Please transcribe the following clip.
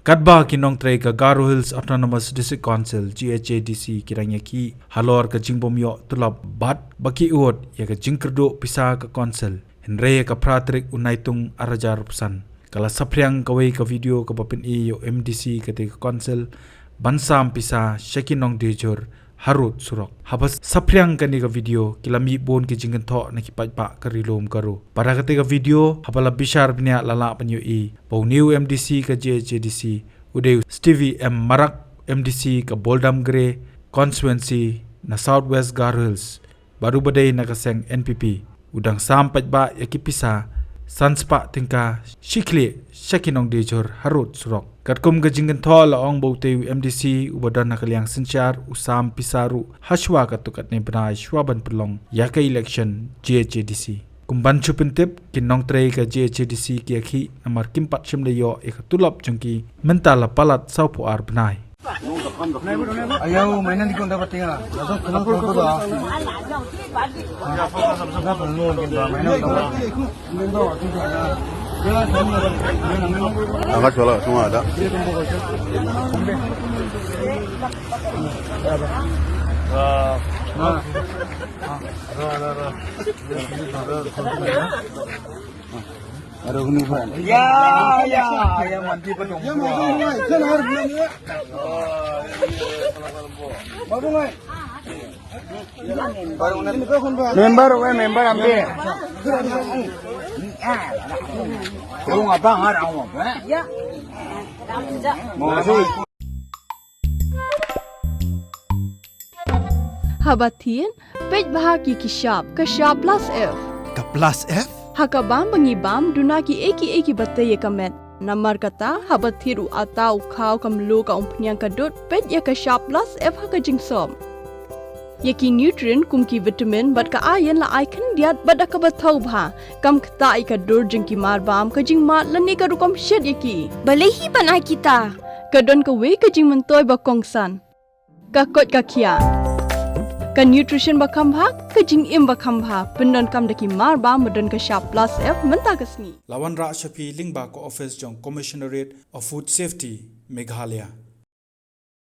Paidbah ki Nongtrei ka Garo Hills Autonomous District Council GHADC kirang Ïakhih halor ka jingbom yo tulap bat baki uot ya ka jingkerdo pisa ka council henre ka pratrik unaitung arajar pusan kala Saphriang kawai ka video ka bapin yo MDC ka te ka council bansam pisa shakinong dejor harut surok habas Saphriang kani ka video kilami bon ki jingkan tho na ki Paidbah ka rilom karo para ka te ka video habala bishar bnya lala panyo bau new MDC ka GHADC uday Stevie M Marak MDC ka Boldam Grey constituency na Southwest Garo Hills baru badai na kaseng NPP udang sam Paidbah Ïakhih pisa sanspa Tyngka Khlieh shakinong dejor harut surok katkum ka jingkan tho laong baute MDC ubadan na kaliang sinchar usam pisaru hashwa katukat ne banai shwaban pelong yaka election GHADC kumban chupin tip kin Nongtrei ka GHADC ki Ïakhih namar kimpat shimle yo ikatulap jungki mentala palat saupo ar banai ayaw may nandikong dapat tingala nasok tulong ko ba angkat wala semua ada ya mandi penuh member ambil Kung apa harang mo ba? Ya. Habatin, Paidbah ki kishap, kashap plus F. Ka plus F? Hakabam bangibam dunaki eki batay kamet. Namar kata habathiru atau kau kamlu ka umpnyang kadut pet ya kashap plus F haka jingsom. Yaki nutrient kumki vitamin bat ka ayan la icon diat bat ka bathau bha kam khta ka dur jingki marbam ka jing mat lani ka rukom shed yaki balehi banai kita ka don ka we ka jing mentoy ba kongsan ka kot ka khia ka nutrition ba kham bha ka jing im ba kham bha pendon kam daki marbam modon ka sharp plus F menta kasni lawan ra shapi lingba ko office jong commissionerate of food safety Meghalaya